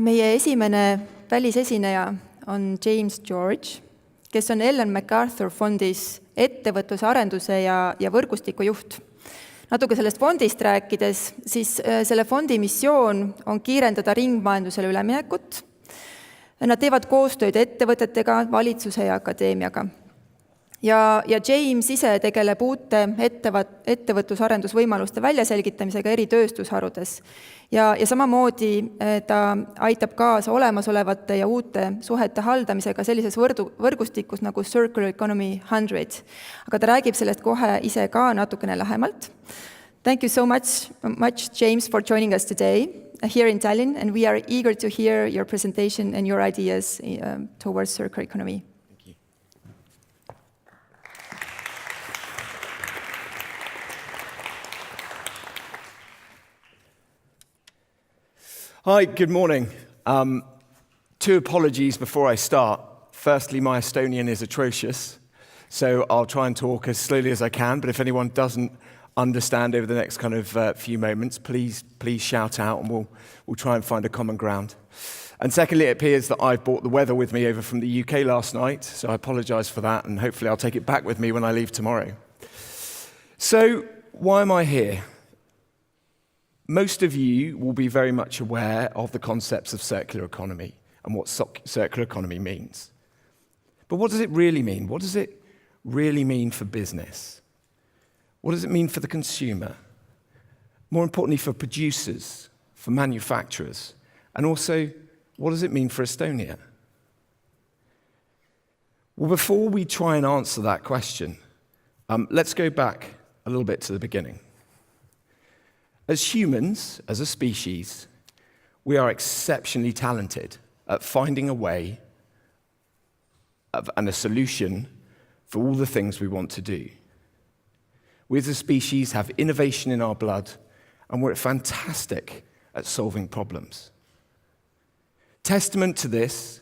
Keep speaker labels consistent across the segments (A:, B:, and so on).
A: Meie esimene välisesineja on James George, kes on Ellen MacArthur fondis ettevõtluse arenduse ja võrgustiku juht. Natuke sellest fondist rääkides, siis selle fondi missioon on kiirendada ringmajandusele üleminekut. Nad teevad koostööd ettevõtetega, valitsuse ja akadeemiaga. Ja James ise tegeleb uute ettevõtlusarendusvõimaluste väljaselgitamisega eri tööstusharudes. Ja samamoodi ta aitab kaasa olemasolevate ja uute suhete haldamisega sellises võrgustikus nagu Circular Economy 100. Aga ta räägib sellest kohe ise ka natukene lähemalt. Thank you so much, James, for joining us today here in Tallinn, and we are eager to hear your presentation and your ideas towards circular economy.
B: Thank you. Hi, good morning. Two apologies before I start. Firstly, my Estonian is atrocious, so I'll try and talk as slowly as I can, but if anyone doesn't understand over the next kind of few moments, please shout out and we'll try and find a common ground. And secondly, it appears that I've brought the weather with me over from the UK last night, so I apologize for that, and hopefully I'll take it back with me when I leave tomorrow. So, why am I here? Most of you will be very much aware of the concepts of circular economy and what circular economy means. But what does it really mean? What does it really mean for business? What does it mean for the consumer? More importantly, for producers, for manufacturers, and also, what does it mean for Estonia? Well, before we try and answer that question, let's go back a little bit to the beginning. As humans, as a species, we are exceptionally talented at finding a way and a solution for all the things we want to do. We as a species have innovation in our blood, and we're fantastic at solving problems. Testament to this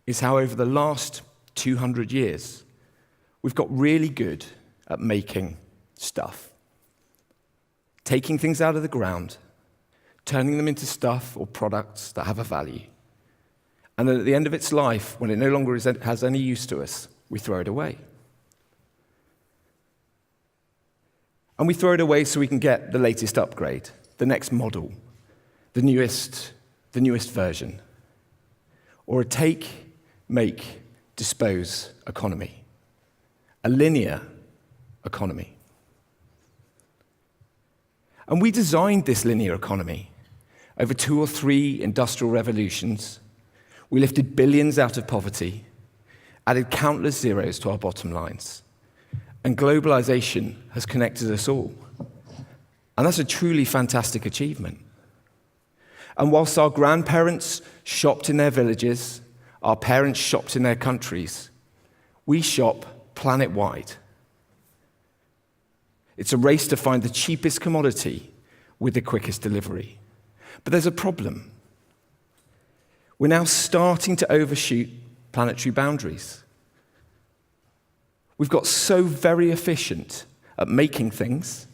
B: is how over the last 200 years, we've got really good at making stuff. Taking things out of the ground, turning them into stuff or products that have a value. And then at the end of its life, when it no longer has any use to us, we throw it away. And we throw it away so we can get the latest upgrade, the next model, the newest version. Or a take, make, dispose economy. A linear economy. And we designed this linear economy. Over 2 or 3 industrial revolutions, we lifted billions out of poverty, added countless zeros to our bottom lines. And globalization has connected us all. And that's a truly fantastic achievement. And whilst our grandparents shopped in their villages, our parents shopped in their countries, we shop planet-wide. It's a race to find the cheapest commodity with the quickest delivery. But there's a problem. We're now starting to overshoot planetary boundaries. We've got so very efficient at making things,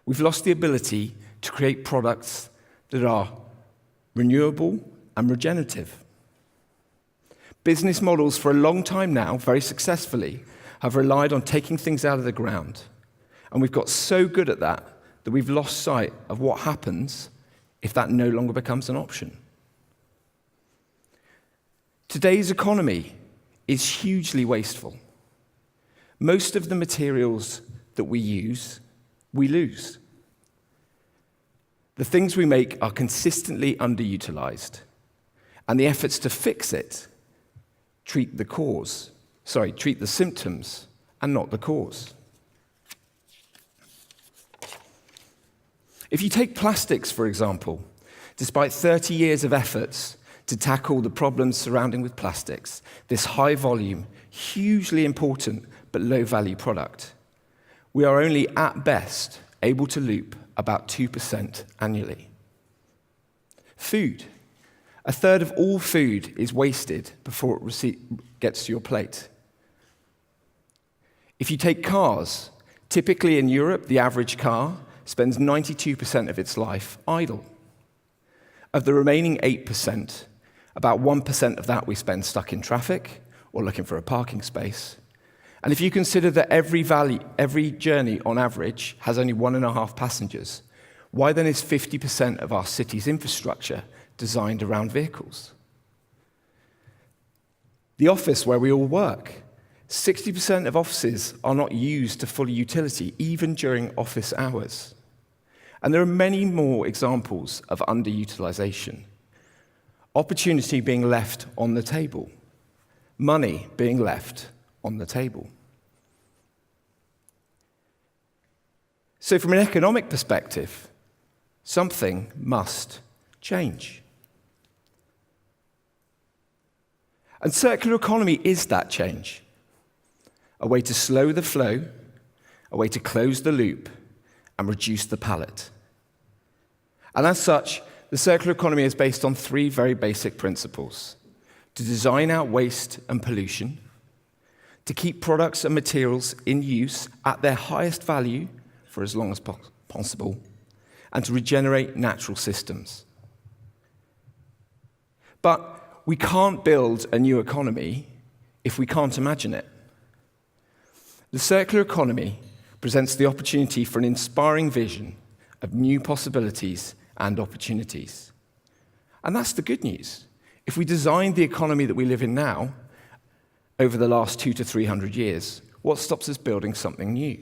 B: we've lost the ability to create products that are renewable and regenerative. Business models for a long time now, very successfully, have relied on taking things out of the ground. And we've got so good at that we've lost sight of what happens if that no longer becomes an option. Today's economy is hugely wasteful. Most of the materials that we use, we lose. The things we make are consistently underutilized, and the efforts to fix it treat the symptoms and not the cause. If you take plastics, for example, despite 30 years of efforts to tackle the problems surrounding with plastics, this high volume, hugely important but low-value product, we are only at best able to loop about 2% annually. Food. A third of all food is wasted before it gets to your plate. If you take cars, typically in Europe, the average car spends 92% of its life idle. Of the remaining 8%, about 1% of that we spend stuck in traffic or looking for a parking space. And if you consider that every journey on average has only 1.5 passengers, why then is 50% of our city's infrastructure designed around vehicles? The office where we all work, 60% of offices are not used to full utility, even during office hours. And there are many more examples of underutilization. Opportunity being left on the table. Money being left on the table. So from an economic perspective, something must change. And circular economy is that change. A way to slow the flow, a way to close the loop, and reduce the pallet. And as such, the circular economy is based on 3 very basic principles: to design out waste and pollution, to keep products and materials in use at their highest value for as long as possible, and to regenerate natural systems. But we can't build a new economy if we can't imagine it. The circular economy presents the opportunity for an inspiring vision of new possibilities and opportunities. And that's the good news. If we designed the economy that we live in now over the last 200 to 300 years, what stops us building something new?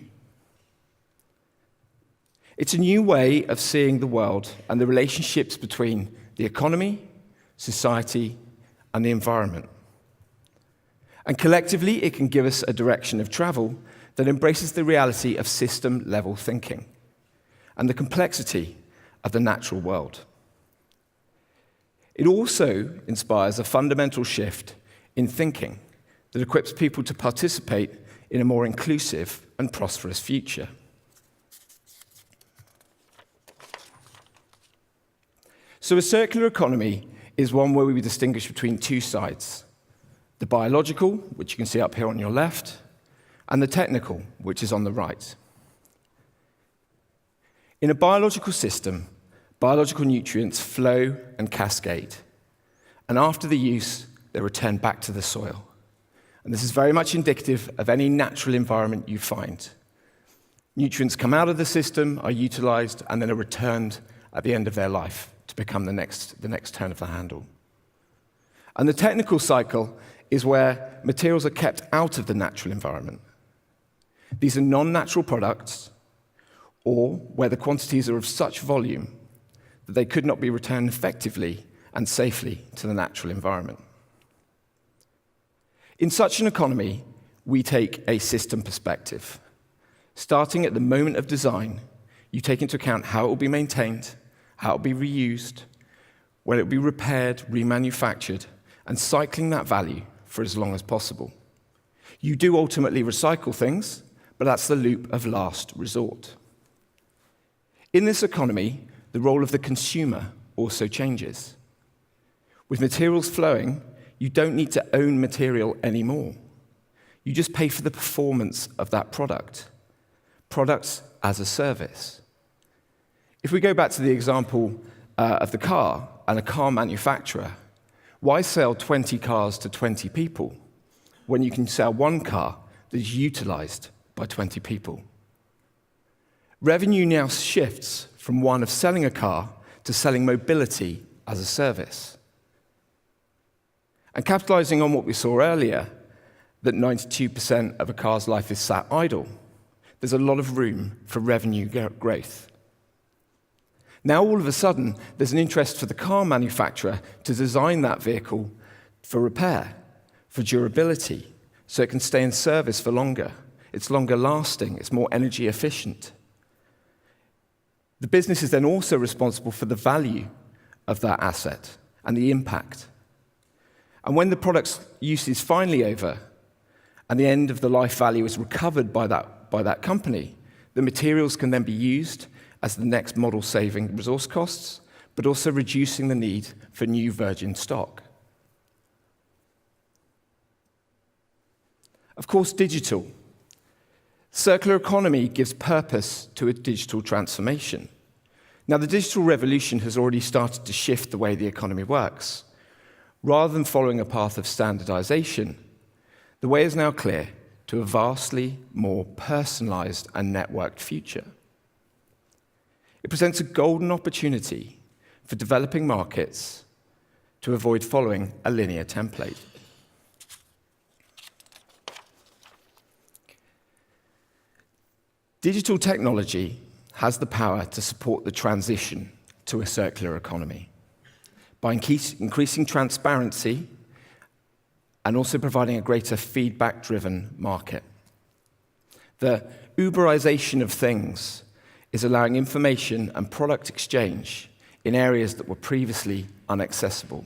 B: It's a new way of seeing the world and the relationships between the economy, society, and the environment. And collectively, it can give us a direction of travel that embraces the reality of system-level thinking and the complexity of the natural world. It also inspires a fundamental shift in thinking that equips people to participate in a more inclusive and prosperous future. So a circular economy is one where we distinguish between 2 sides: the biological, which you can see up here on your left, and the technical, which is on the right. In a biological system, biological nutrients flow and cascade, and after the use, they return back to the soil. And this is very much indicative of any natural environment you find. Nutrients come out of the system, are utilized, and then are returned at the end of their life to become the next turn of the handle. And the technical cycle is where materials are kept out of the natural environment. These are non-natural products, or where the quantities are of such volume that they could not be returned effectively and safely to the natural environment. In such an economy, we take a system perspective. Starting at the moment of design, you take into account how it will be maintained, how it will be reused, when it will be repaired, remanufactured, and cycling that value for as long as possible. You do ultimately recycle things, but that's the loop of last resort. In this economy, the role of the consumer also changes. With materials flowing, you don't need to own material anymore. You just pay for the performance of that product. Products as a service. If we go back to the example of the car and a car manufacturer, why sell 20 cars to 20 people when you can sell one car that is utilized by 20 people? Revenue now shifts from one of selling a car to selling mobility as a service. And capitalizing on what we saw earlier, that 92% of a car's life is sat idle, there's a lot of room for revenue growth. Now, all of a sudden, there's an interest for the car manufacturer to design that vehicle for repair, for durability, so it can stay in service for longer. It's longer lasting, it's more energy efficient. The business is then also responsible for the value of that asset and the impact. And when the product's use is finally over and the end of the life value is recovered by that company, the materials can then be used as the next model, saving resource costs, but also reducing the need for new virgin stock. Of course, digital. Circular economy gives purpose to a digital transformation. Now, the digital revolution has already started to shift the way the economy works. Rather than following a path of standardization, the way is now clear to a vastly more personalized and networked future. It presents a golden opportunity for developing markets to avoid following a linear template. Digital technology has the power to support the transition to a circular economy by increasing transparency and also providing a greater feedback-driven market. The Uberization of things is allowing information and product exchange in areas that were previously inaccessible.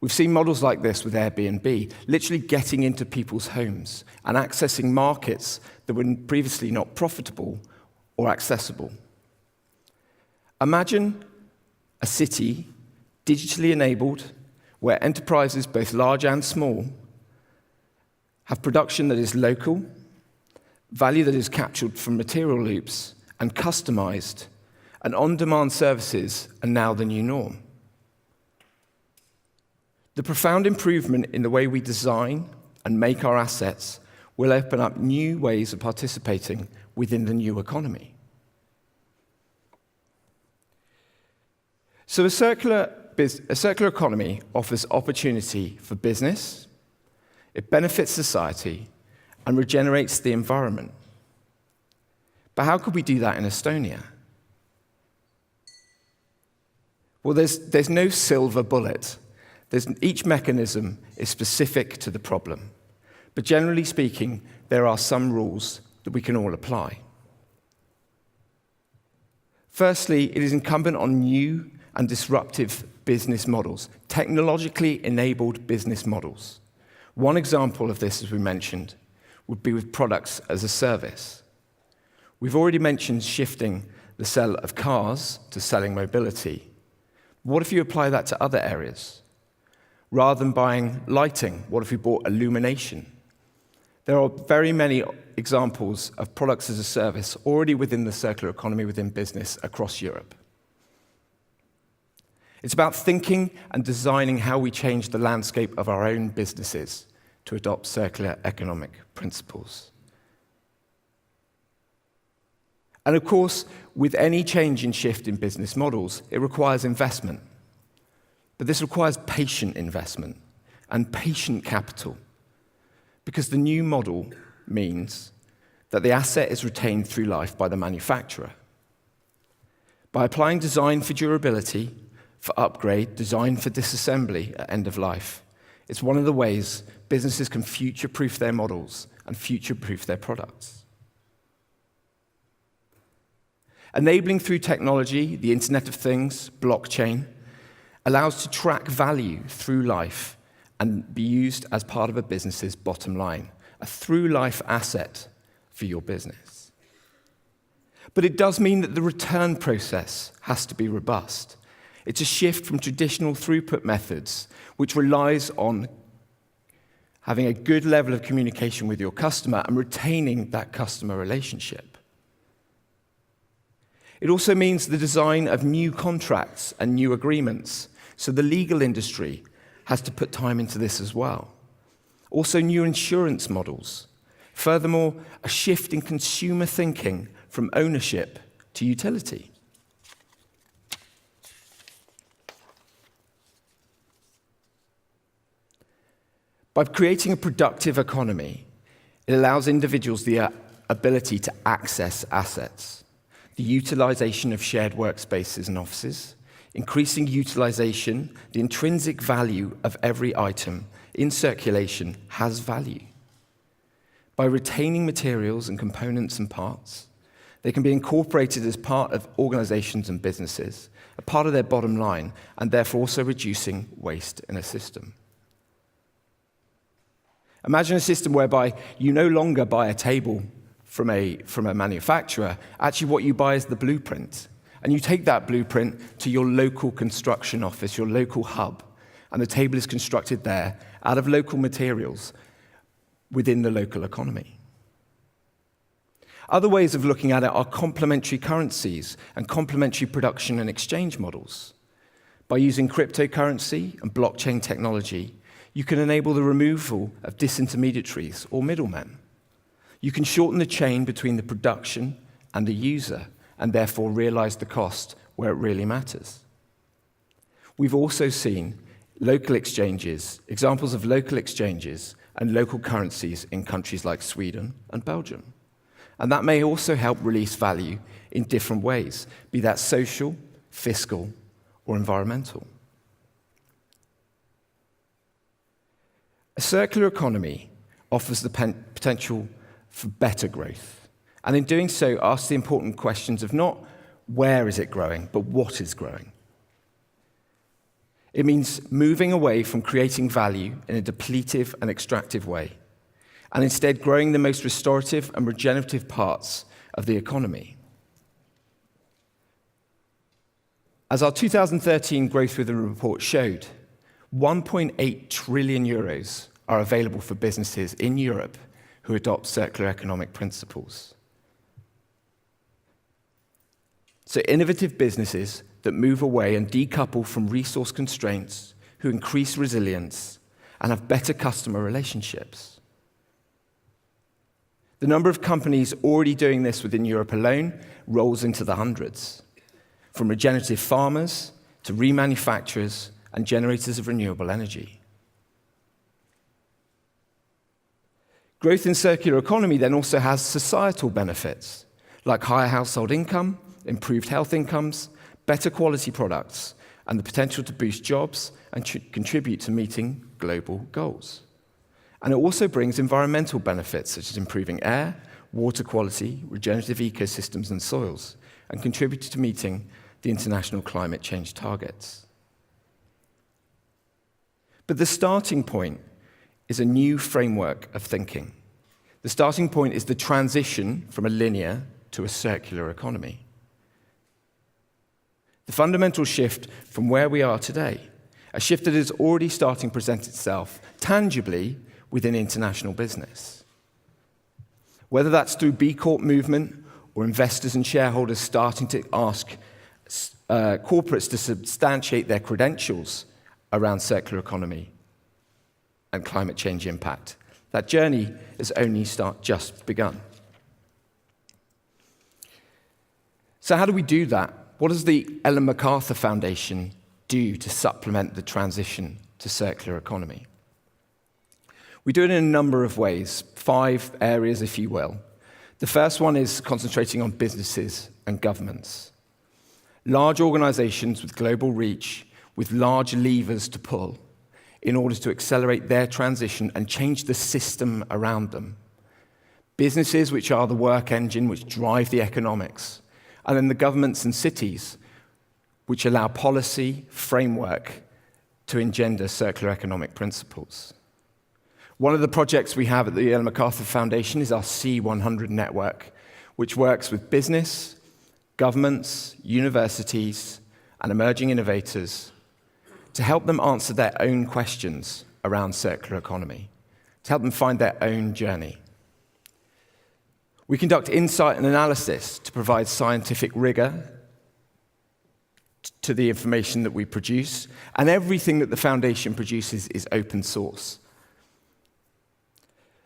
B: We've seen models like this with Airbnb, literally getting into people's homes and accessing markets that were previously not profitable or accessible. Imagine a city digitally enabled where enterprises, both large and small, have production that is local, value that is captured from material loops and customized, and on-demand services are now the new norm. The profound improvement in the way we design and make our assets will open up new ways of participating within the new economy. So a circular economy offers opportunity for business, it benefits society, and regenerates the environment. But how could we do that in Estonia? Well, there's no silver bullet. Each mechanism is specific to the problem. But generally speaking, there are some rules that we can all apply. Firstly, it is incumbent on new and disruptive business models, technologically enabled business models. One example of this, as we mentioned, would be with products as a service. We've already mentioned shifting the sale of cars to selling mobility. What if you apply that to other areas? Rather than buying lighting, what if we bought illumination? There are very many examples of products as a service already within the circular economy, within business across Europe. It's about thinking and designing how we change the landscape of our own businesses to adopt circular economic principles. And of course, with any change and shift in business models, it requires investment. But this requires patient investment and patient capital, because the new model means that the asset is retained through life by the manufacturer. By applying design for durability, for upgrade, design for disassembly at end of life, it's one of the ways businesses can future-proof their models and future-proof their products. Enabling through technology, the Internet of Things, blockchain, allows to track value through life and be used as part of a business's bottom line, a through-life asset for your business. But it does mean that the return process has to be robust. It's a shift from traditional throughput methods, which relies on having a good level of communication with your customer and retaining that customer relationship. It also means the design of new contracts and new agreements. So the legal industry has to put time into this as well. Also new insurance models. Furthermore, a shift in consumer thinking from ownership to utility. By creating a productive economy, it allows individuals the ability to access assets, the utilization of shared workspaces and offices, increasing utilization, the intrinsic value of every item in circulation has value. By retaining materials and components and parts, they can be incorporated as part of organizations and businesses, a part of their bottom line, and therefore also reducing waste in a system. Imagine a system whereby you no longer buy a table from a manufacturer. Actually, what you buy is the blueprint. And you take that blueprint to your local construction office, your local hub, and the table is constructed there out of local materials within the local economy. Other ways of looking at it are complementary currencies and complementary production and exchange models. By using cryptocurrency and blockchain technology, you can enable the removal of disintermediaries or middlemen. You can shorten the chain between the production and the user, and therefore realize the cost where it really matters. We've also seen local exchanges, examples of local exchanges and local currencies in countries like Sweden and Belgium. And that may also help release value in different ways, be that social, fiscal, or environmental. A circular economy offers the potential for better growth, and in doing so asks the important questions of not where is it growing, but what is growing. It means moving away from creating value in a depletive and extractive way, and instead growing the most restorative and regenerative parts of the economy. As our 2013 Growth Within report showed, 1.8 trillion euros are available for businesses in Europe who adopt circular economic principles. So innovative businesses that move away and decouple from resource constraints, who increase resilience and have better customer relationships. The number of companies already doing this within Europe alone rolls into the hundreds, from regenerative farmers to remanufacturers and generators of renewable energy. Growth in circular economy then also has societal benefits, like higher household income, improved health incomes, better quality products, and the potential to boost jobs and contribute to meeting global goals. And it also brings environmental benefits, such as improving air, water quality, regenerative ecosystems and soils, and contribute to meeting the international climate change targets. But the starting point is a new framework of thinking. The starting point is the transition from a linear to a circular economy. The fundamental shift from where we are today, a shift that is already starting to present itself tangibly within international business. Whether that's through B Corp movement or investors and shareholders starting to ask corporates to substantiate their credentials around circular economy and climate change impact, that journey has only just begun. So how do we do that? What does the Ellen MacArthur Foundation do to supplement the transition to circular economy? We do it in a number of ways, 5 areas, if you will. The first one is concentrating on businesses and governments. Large organizations with global reach, with large levers to pull in order to accelerate their transition and change the system around them. Businesses which are the work engine, which drive the economics, and then the governments and cities which allow policy, framework to engender circular economic principles. One of the projects we have at the Ellen MacArthur Foundation is our C100 Network, which works with business, governments, universities, and emerging innovators to help them answer their own questions around circular economy, to help them find their own journey. We conduct insight and analysis to provide scientific rigor to the information that we produce, and everything that the Foundation produces is open source.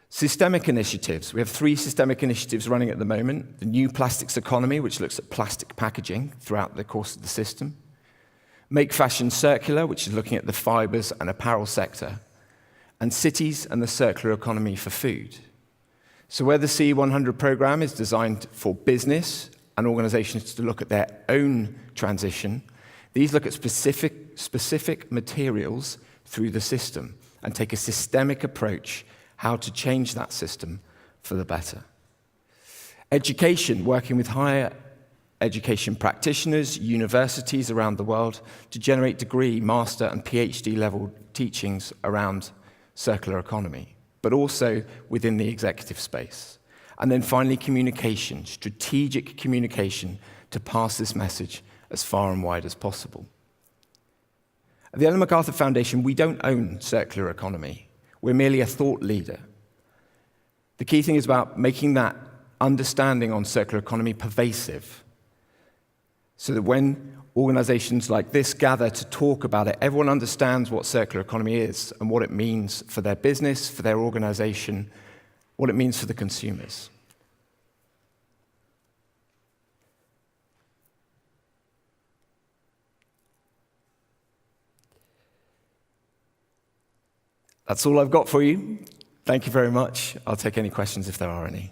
B: Systemic initiatives. We have 3 systemic initiatives running at the moment. The New Plastics Economy, which looks at plastic packaging throughout the course of the system. Make Fashion Circular, which is looking at the fibers and apparel sector. And Cities and the Circular Economy for Food. So where the C100 program is designed for business and organizations to look at their own transition, these look at specific materials through the system and take a systemic approach how to change that system for the better. Education, working with higher education practitioners, universities around the world to generate degree, master, and PhD level teachings around circular economy, but also within the executive space. And then finally, communication, strategic communication to pass this message as far and wide as possible. At the Ellen MacArthur Foundation, we don't own circular economy. We're merely a thought leader. The key thing is about making that understanding on circular economy pervasive, so that when organizations like this gather to talk about it, everyone understands what circular economy is and what it means for their business, for their organization, what it means for the consumers. That's all I've got for you. Thank you very much. I'll take any questions if there are any.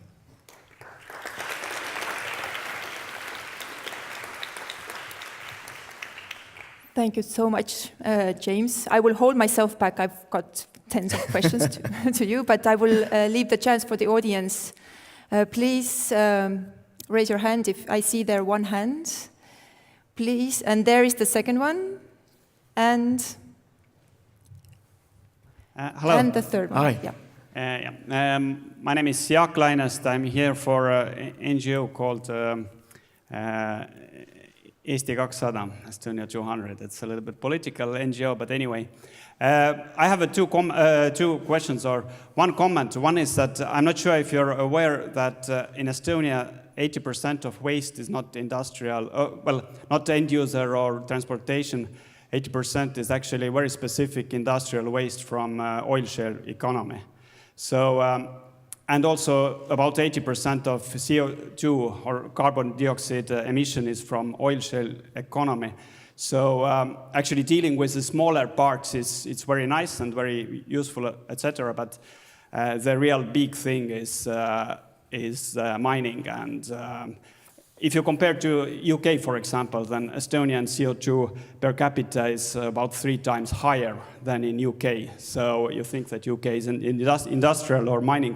A: Thank you so much, James. I will hold myself back. I've got tens of questions to you, but I will leave the chance for the audience. Please raise your hand if I see there one hand. Please, and there is the second one, and
C: hello.
A: And the third one.
B: Hi.
A: Yeah.
C: My name is Jaak Lainest. I'm here for an NGO called Eesti 200, Estonia 200. It's a little bit political NGO, but anyway. I have two questions or one comment. One is that I'm not sure if you're aware that in Estonia, 80% of waste is not industrial, not end user or transportation. 80% is actually very specific industrial waste from oil shale economy. So, and also about 80% of CO2 or carbon dioxide emission is from oil shale economy. So actually dealing with the smaller parts it's very nice and very useful, etc. But the real big thing is mining. And if you compare to UK, for example, then Estonian CO2 per capita is about 3 times higher than in UK. So you think that UK is an industrial or mining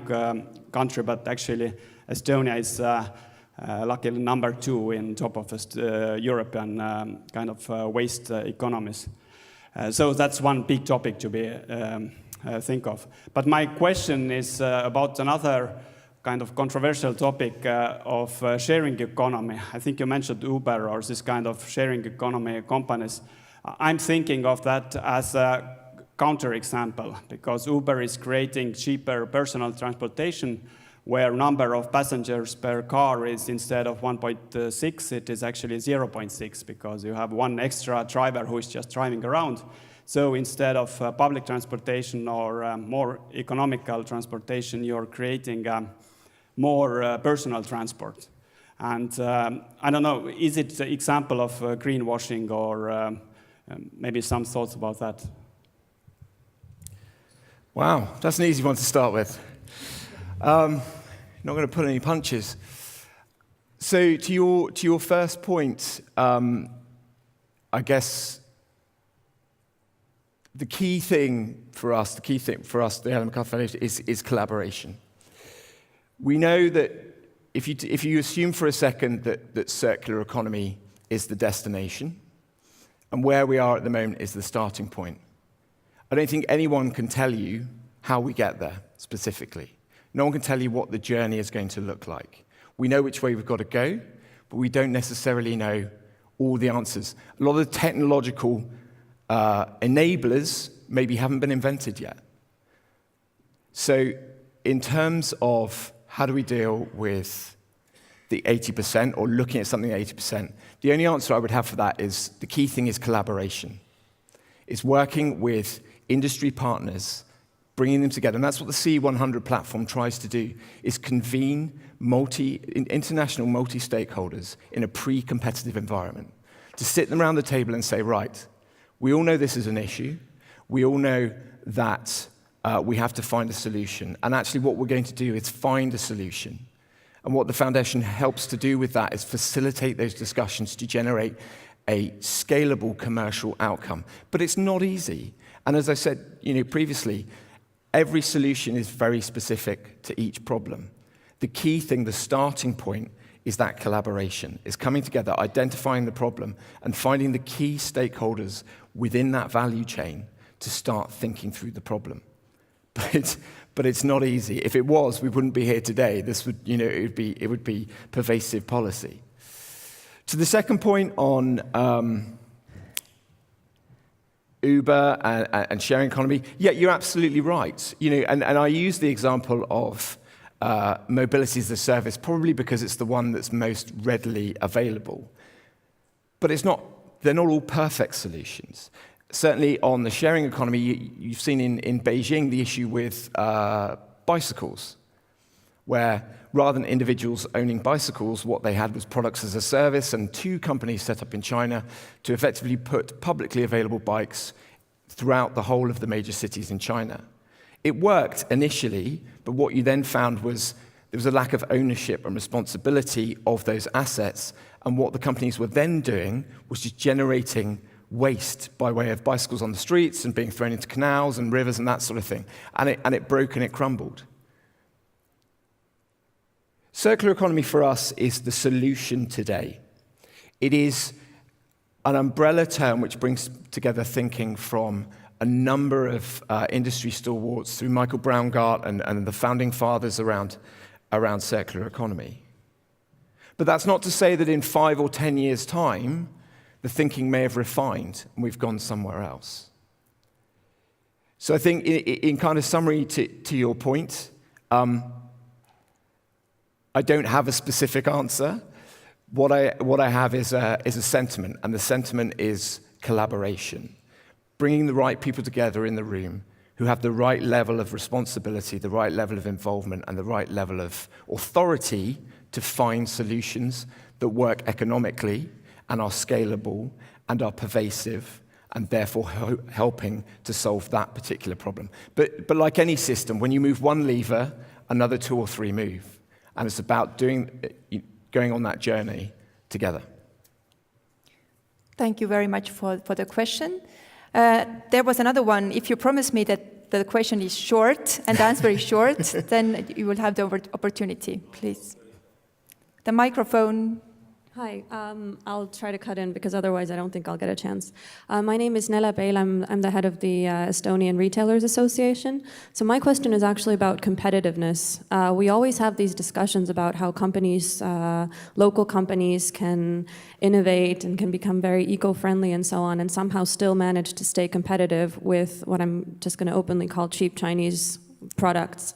C: country, but actually Estonia is luckily number 2 in top of European kind of waste economies. So that's one big topic to be think of. But my question is about another kind of controversial topic of sharing economy. I think you mentioned Uber or this kind of sharing economy companies. I'm thinking of that as a counterexample because Uber is creating cheaper personal transportation where number of passengers per car is instead of 1.6, it is actually 0.6 because you have one extra driver who is just driving around. So instead of public transportation or more economical transportation, you're creating more personal transport. And I don't know, is it an example of greenwashing or maybe some thoughts about that?
B: Wow, that's an easy one to start with. Not going to pull any punches. So to your first point, I guess the key thing for us, the Ellen MacArthur Foundation, is collaboration. We know that if you assume for a second that circular economy is the destination, and where we are at the moment is the starting point, I don't think anyone can tell you how we get there specifically. No one can tell you what the journey is going to look like. We know which way we've got to go, but we don't necessarily know all the answers. A lot of the technological enablers maybe haven't been invented yet. So in terms of how do we deal with the 80% or looking at something at 80%, the only answer I would have for that is the key thing is collaboration. It's working with industry partners, bringing them together. And that's what the C100 platform tries to do, is convene international multi-stakeholders in a pre-competitive environment, to sit them around the table and say, right, we all know this is an issue. We all know that we have to find a solution. And actually what we're going to do is find a solution. And what the foundation helps to do with that is facilitate those discussions to generate a scalable commercial outcome. But it's not easy. And as I said previously, every solution is very specific to each problem. The key thing, the starting point, is that collaboration, is coming together, identifying the problem, and finding the key stakeholders within that value chain to start thinking through the problem. But it's not easy. If it was, we wouldn't be here today. This would, it would be pervasive policy. To the second point on Uber and sharing economy, yeah, you're absolutely right. And I use the example of mobility as a service, probably because it's the one that's most readily available. But they're not all perfect solutions. Certainly on the sharing economy, you've seen in Beijing the issue with bicycles, where rather than individuals owning bicycles, what they had was products as a service, and 2 companies set up in China to effectively put publicly available bikes throughout the whole of the major cities in China. It worked initially, but what you then found was there was a lack of ownership and responsibility of those assets, and what the companies were then doing was just generating waste by way of bicycles on the streets and being thrown into canals and rivers and that sort of thing. And it broke and it crumbled. Circular economy for us is the solution today. It is an umbrella term which brings together thinking from a number of industry stalwarts through Michael Braungart and the founding fathers around circular economy. But that's not to say that in 5 or 10 years' time, the thinking may have refined and we've gone somewhere else. So I think in kind of summary to your point, I don't have a specific answer. What I have is a sentiment, and the sentiment is collaboration. Bringing the right people together in the room who have the right level of responsibility, the right level of involvement, and the right level of authority to find solutions that work economically and are scalable and are pervasive and therefore helping to solve that particular problem. But like any system, when you move one lever, another 2 or 3 move. And it's about going on that journey together.
A: Thank you very much for the question. There was another one. If you promise me that the question is short and the answer is short, then you will have the opportunity, please. The microphone.
D: Hi, I'll try to cut in because otherwise I don't think I'll get a chance. My name is Nele Beil. I'm the head of the Estonian Retailers Association. So my question is actually about competitiveness. We always have these discussions about how companies, local companies can innovate and can become very eco-friendly and so on, and somehow still manage to stay competitive with what I'm just going to openly call cheap Chinese products.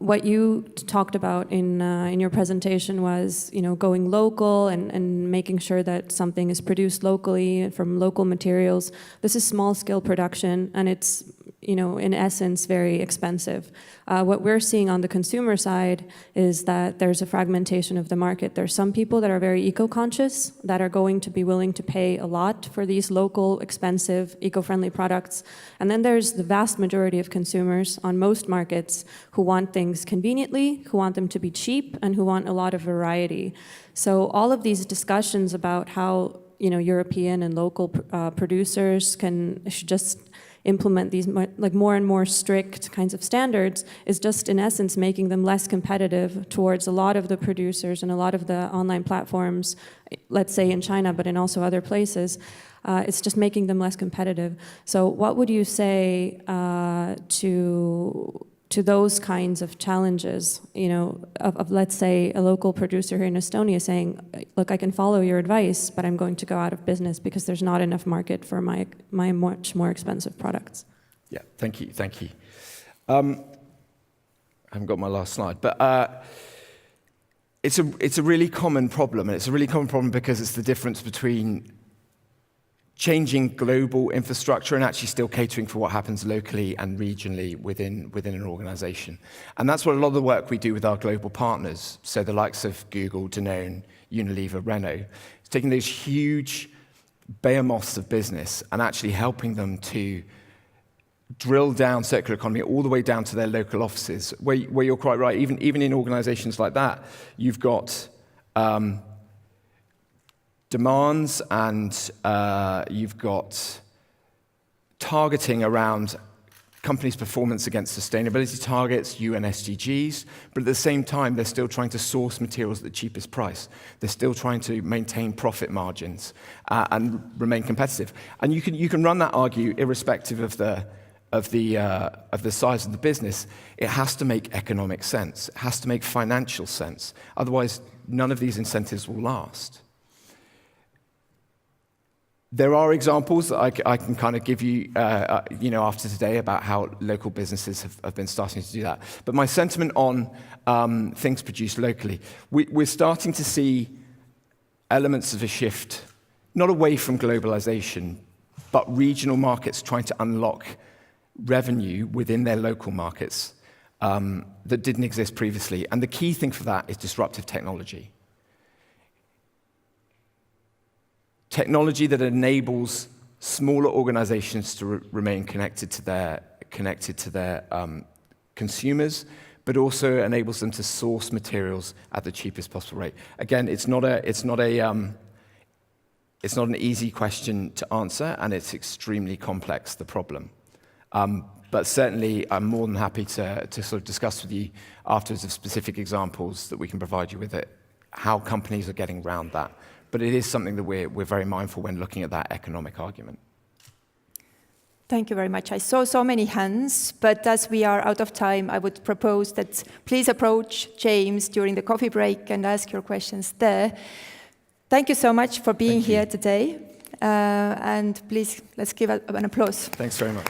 D: What you talked about in your presentation was, going local and making sure that something is produced locally from local materials. This is small-scale production, and it's, in essence, very expensive. What we're seeing on the consumer side is that there's a fragmentation of the market. There's some people that are very eco-conscious that are going to be willing to pay a lot for these local, expensive, eco-friendly products. And then there's the vast majority of consumers on most markets who want things conveniently, who want them to be cheap, and who want a lot of variety. So all of these discussions about how European and local producers should just implement these more and more strict kinds of standards is just in essence making them less competitive towards a lot of the producers and a lot of the online platforms, let's say in China, but in also other places. It's just making them less competitive. So what would you say to those kinds of challenges, of let's say a local producer here in Estonia saying, look, I can follow your advice, but I'm going to go out of business because there's not enough market for my much more expensive products.
B: Yeah, thank you. I haven't got my last slide, but it's a really common problem, and it's a really common problem because it's the difference between changing global infrastructure and actually still catering for what happens locally and regionally within an organization. And that's what a lot of the work we do with our global partners, so the likes of Google, Danone, Unilever, Renault, is taking those huge behemoths of business and actually helping them to drill down circular economy all the way down to their local offices, where you're quite right, even in organizations like that, you've got demands and you've got targeting around companies' performance against sustainability targets, UN SDGs, but at the same time, they're still trying to source materials at the cheapest price. They're still trying to maintain profit margins and remain competitive. And you can run that argument irrespective of the size of the business. It has to make economic sense. It has to make financial sense. Otherwise, none of these incentives will last. There are examples that I can kind of give you, after today about how local businesses have been starting to do that. But my sentiment on things produced locally, we're starting to see elements of a shift, not away from globalization, but regional markets trying to unlock revenue within their local markets that didn't exist previously. And the key thing for that is disruptive technology. Technology that enables smaller organizations to remain connected to their consumers, but also enables them to source materials at the cheapest possible rate. Again, it's not an easy question to answer, and it's extremely complex, the problem. But certainly, I'm more than happy to sort of discuss with you afterwards of specific examples that we can provide you with it, how companies are getting around that. But it is something that we're very mindful when looking at that economic argument.
A: Thank you very much. I saw so many hands, but as we are out of time, I would propose that please approach James during the coffee break and ask your questions there. Thank you so much for being here today. And please, let's give an applause.
B: Thanks very much.